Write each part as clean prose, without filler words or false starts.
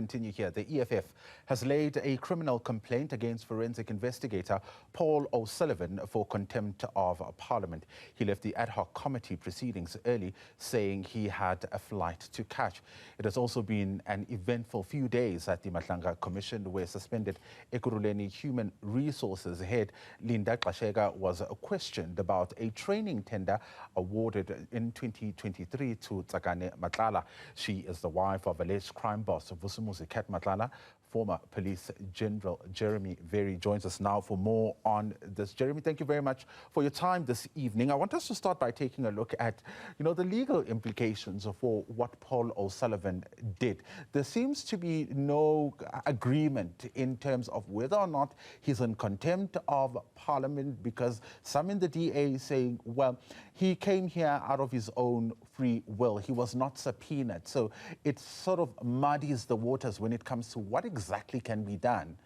Continue here. The EFF has laid a criminal complaint against forensic investigator Paul O'Sullivan for contempt of Parliament. He left the ad hoc committee proceedings early, saying he had a flight to catch. It has also been an eventful few days at the Madlanga Commission, where suspended Ekurhuleni Human Resources head Linda Gxasheka was questioned about a training tender awarded in 2023 to Tsakane Matlala. She is the wife of alleged crime boss Vusimusi Cat Matlala. Former Police General Jeremy Vearey joins us now for more on this. Jeremy, thank you very much for your time this evening. I want us to start by taking a look at, the legal implications for what Paul O'Sullivan did. There seems to be no agreement in terms of whether or not he's in contempt of Parliament, because some in the DA saying, well, he came here out of his own free will. He was not subpoenaed. So it sort of muddies the waters when it comes to what exactly can be done.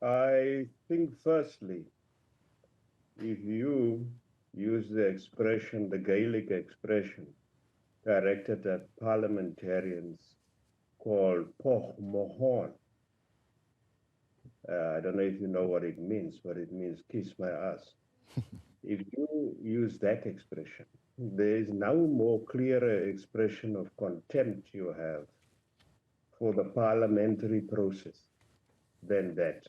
I think firstly, if you use the expression, the Gaelic expression, directed at parliamentarians called poch mohon, I don't know if you know what it means, but it means kiss my ass. If you use that expression, there is now more clearer expression of contempt you have for the parliamentary process than that.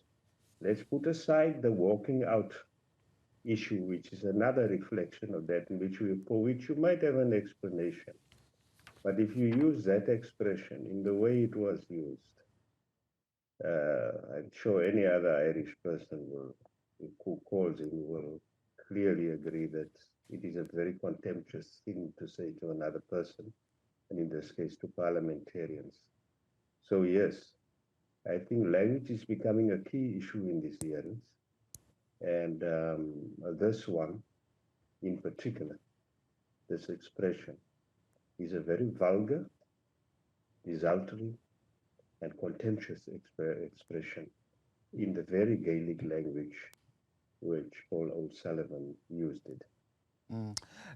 Let's put aside the walking out issue, which is another reflection of that, for which you might have an explanation. But if you use that expression in the way it was used, I'm sure any other Irish person who calls in will clearly agree that it is a very contemptuous thing to say to another person, and in this case to parliamentarians. So yes, I think language is becoming a key issue in these hearings, and this one in particular, this expression, is a very vulgar, desultory, and contemptuous expression in the very Gaelic language which Paul O'Sullivan used it.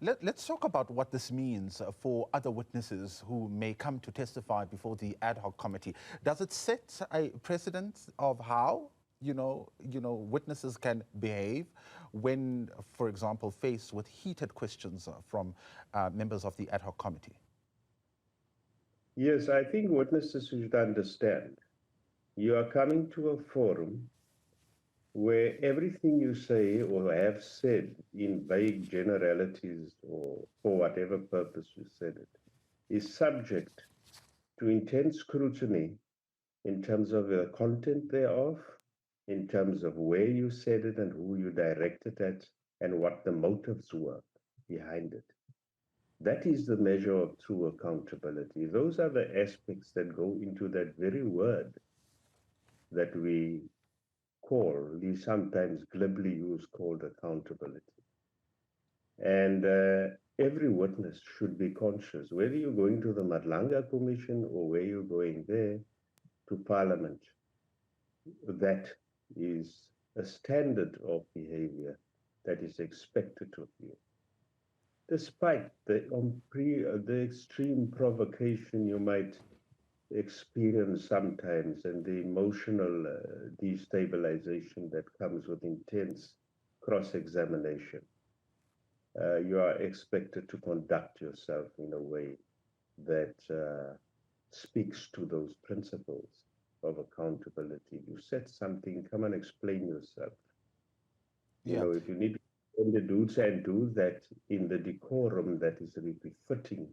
Let's talk about what this means for other witnesses who may come to testify before the ad hoc committee. Does it set a precedent of how witnesses can behave when, for example, faced with heated questions from members of the ad hoc committee? Yes, I think witnesses should understand you are coming to a forum where everything you say or have said in vague generalities or for whatever purpose you said it is subject to intense scrutiny in terms of the content thereof, in terms of where you said it and who you directed at, and what the motives were behind it. That is the measure of true accountability. Those are the aspects that go into that very word that we sometimes glibly use called accountability. And every witness should be conscious, whether you're going to the Madlanga Commission or where you're going there to Parliament, that is a standard of behavior that is expected of you. Despite the extreme provocation you might experience sometimes and the emotional destabilization that comes with intense cross-examination, you are expected to conduct yourself in a way that speaks to those principles of accountability. You said something, come and explain yourself. Yeah. If you need to explain the do's and do that in the decorum that is befitting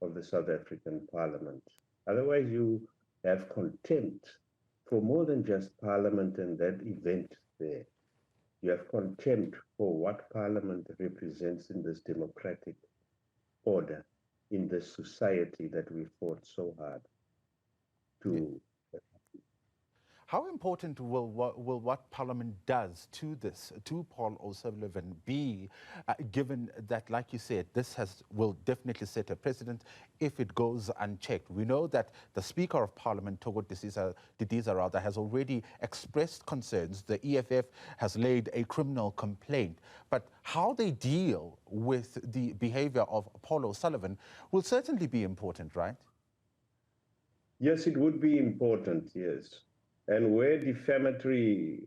of the South African Parliament. Otherwise, you have contempt for more than just Parliament and that event there. You have contempt for what Parliament represents in this democratic order, in this society that we fought so hard to. How important will what Parliament does to Paul O'Sullivan be, given that, like you said, this will definitely set a precedent if it goes unchecked? We know that the Speaker of Parliament, Togo Didiza, has already expressed concerns. The EFF has laid a criminal complaint. But how they deal with the behavior of Paul O'Sullivan will certainly be important, right? Yes, it would be important, yes. And where defamatory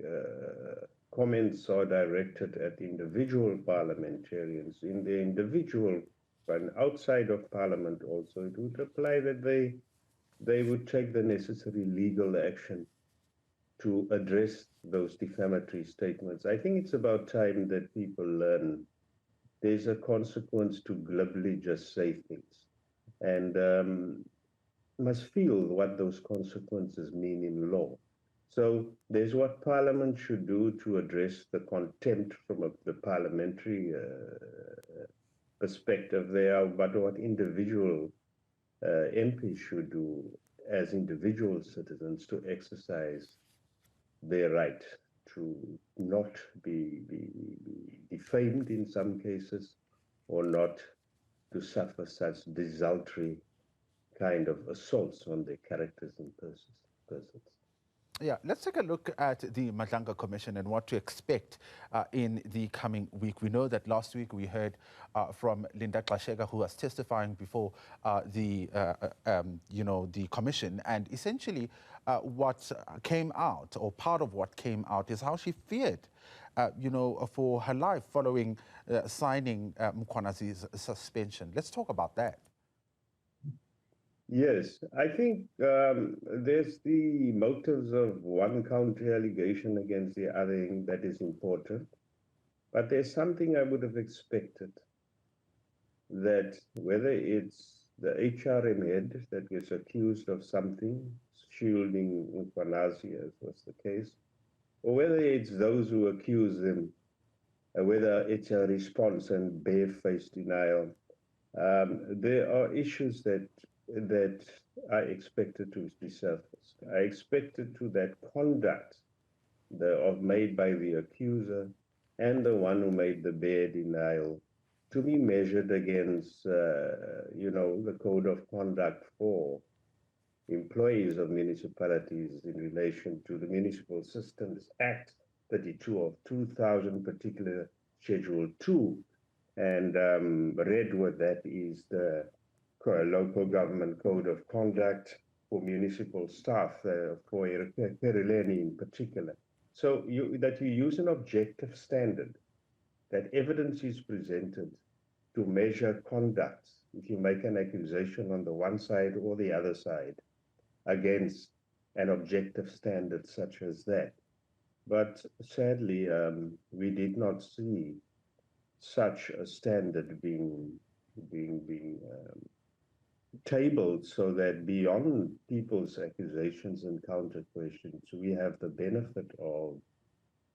comments are directed at individual parliamentarians in the individual and outside of parliament also, it would apply that they would take the necessary legal action to address those defamatory statements. I think it's about time that people learn there's a consequence to glibly just say things. And must feel what those consequences mean in law. So there's what Parliament should do to address the contempt from the parliamentary perspective there, but what individual MPs should do as individual citizens to exercise their right to not be defamed in some cases or not to suffer such desultory kind of assaults on their characters and persons. Yeah, let's take a look at the Madlanga Commission and what to expect in the coming week. We know that last week we heard from Linda Gxasheka, who was testifying before the commission, and essentially what came out, or part of what came out, is how she feared, for her life following signing Mkhwanazi's suspension. Let's talk about that. Yes, I think there's the motives of one counter allegation against the other that is important. But there's something I would have expected, that whether it's the HRM head that gets accused of something, shielding Mkhwanazi, as was the case, or whether it's those who accuse them, whether it's a response and barefaced denial, there are issues that I expected to be surfaced. I expected to that conduct made by the accuser and the one who made the bare denial to be measured against, the code of conduct for employees of municipalities in relation to the Municipal Systems Act 32 of 2000, particular Schedule 2. And read what that is the local government code of conduct for municipal staff, for Ekurhuleni in particular. So that you use an objective standard, that evidence is presented to measure conduct, if you make an accusation on the one side or the other side, against an objective standard such as that. But sadly, we did not see such a standard being tabled, so that beyond people's accusations and counter questions, we have the benefit of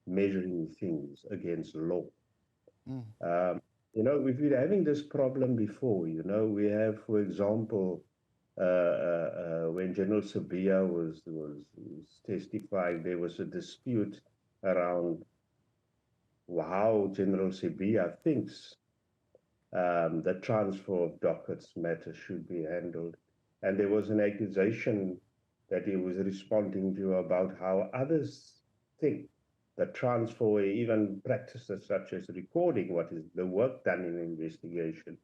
measuring things against law. We've been having this problem before. We have, for example, when General Sibiya was testifying, there was a dispute around how General Sibiya thinks the transfer of dockets matter should be handled. And there was an accusation that he was responding to about how others think the transfer, or even practices such as recording what is the work done in investigation,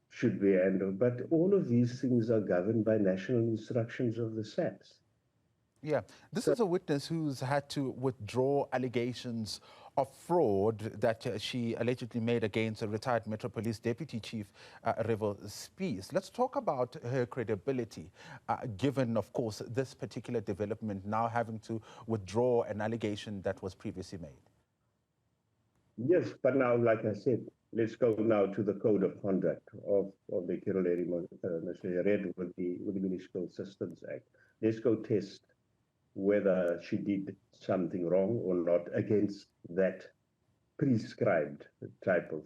should be handled. But all of these things are governed by national instructions of the SAPS. Yeah, this is a witness who's had to withdraw allegations of fraud that she allegedly made against a retired Metro Police Deputy Chief, Revo Spies. Let's talk about her credibility, given, of course, this particular development, now having to withdraw an allegation that was previously made. Yes, but now, like I said, let's go now to the code of conduct of the Ekurhuleni read with the Municipal Systems Act. Let's go test whether she did something wrong or not against that prescribed type of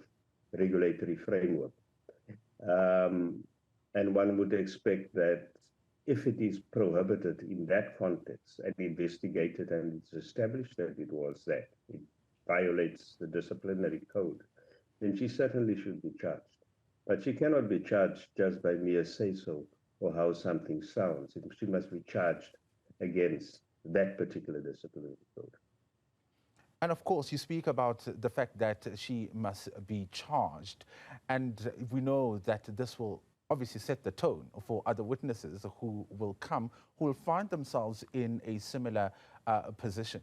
regulatory framework. And one would expect that if it is prohibited in that context and investigated and it's established that it was that, it violates the disciplinary code, then she certainly should be charged. But she cannot be charged just by mere say-so or how something sounds. She must be charged against that particular disciplinary code. And of course, you speak about the fact that she must be charged. And we know that this will obviously set the tone for other witnesses who will come, who will find themselves in a similar position.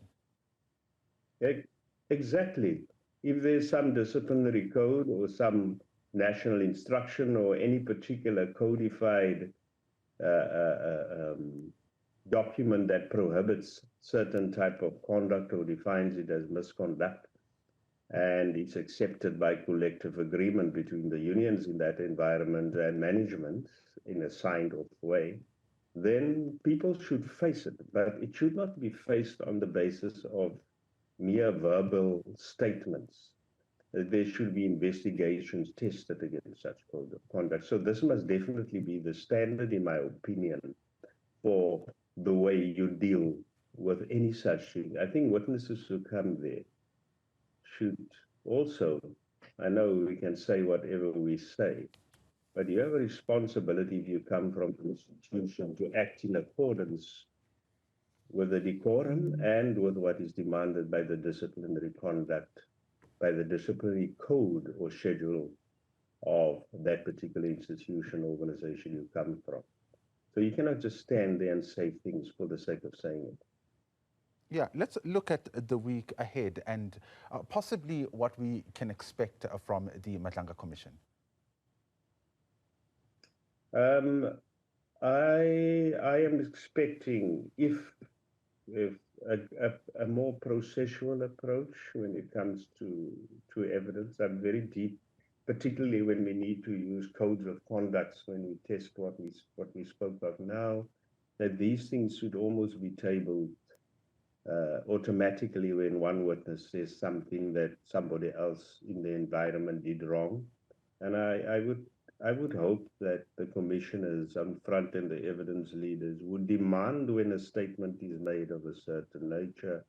Exactly. If there's some disciplinary code or some national instruction or any particular codified document that prohibits certain type of conduct or defines it as misconduct, and it's accepted by collective agreement between the unions in that environment and management in a signed-off way, then people should face it. But it should not be faced on the basis of mere verbal statements. There should be investigations tested against such code of conduct. So this must definitely be the standard, in my opinion, for the way you deal with any such thing. I think witnesses who come there should also, I know we can say whatever we say, but you have a responsibility if you come from an institution to act in accordance with the decorum and with what is demanded by the disciplinary conduct, by the disciplinary code or schedule of that particular institution, organization you come from. So you cannot just stand there and say things for the sake of saying it. Yeah, let's look at the week ahead and possibly what we can expect from the Matlanga Commission. I am expecting if a more processual approach when it comes to evidence. I'm very deep, particularly when we need to use codes of conduct when we test what we spoke of now, that these things should almost be tabled automatically when one witness says something that somebody else in the environment did wrong. And I would hope that the commissioners on front and the evidence leaders would demand when a statement is made of a certain nature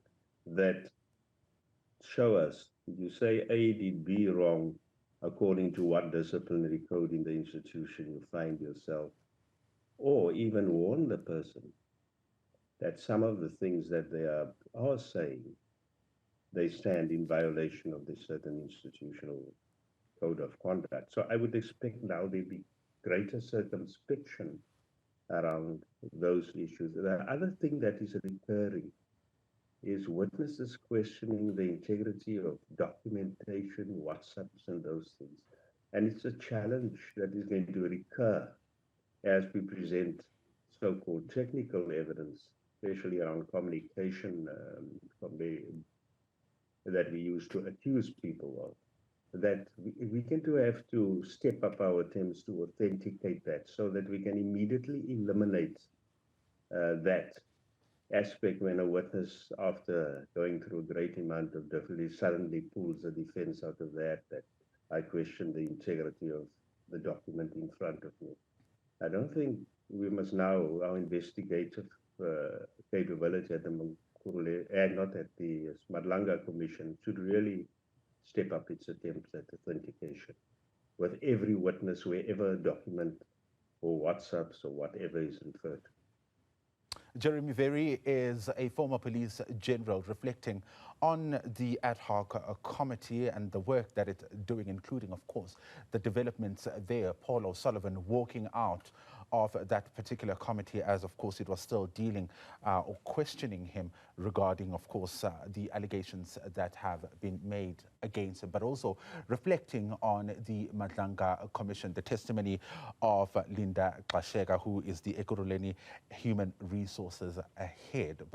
that show us, you say A did B wrong, according to what disciplinary code in the institution you find yourself, or even warn the person that some of the things that they are saying, they stand in violation of this certain institutional code of conduct. So I would expect now there be greater circumspection around those issues. The other thing that is recurring is witnesses questioning the integrity of documentation, WhatsApps, and those things. And it's a challenge that is going to recur as we present so-called technical evidence, especially around communication that we use to accuse people of, that we can have to step up our attempts to authenticate that so that we can immediately eliminate that aspect when a witness, after going through a great amount of difficulty, suddenly pulls a defense out of that I question the integrity of the document in front of me. I don't think we must now, our investigative capability at the and not at the Madlanga Commission should really step up its attempts at authentication with every witness, wherever a document or WhatsApps or whatever is referred to. Jeremy Vearey is a former police general reflecting on the ad hoc committee and the work that it's doing, including, of course, the developments there. Paul O'Sullivan walking out of that particular committee as, of course, it was still dealing or questioning him regarding, of course, the allegations that have been made against him, but also reflecting on the Madlanga Commission, the testimony of Linda Gxasheka, who is the Ekurhuleni Human Resources head.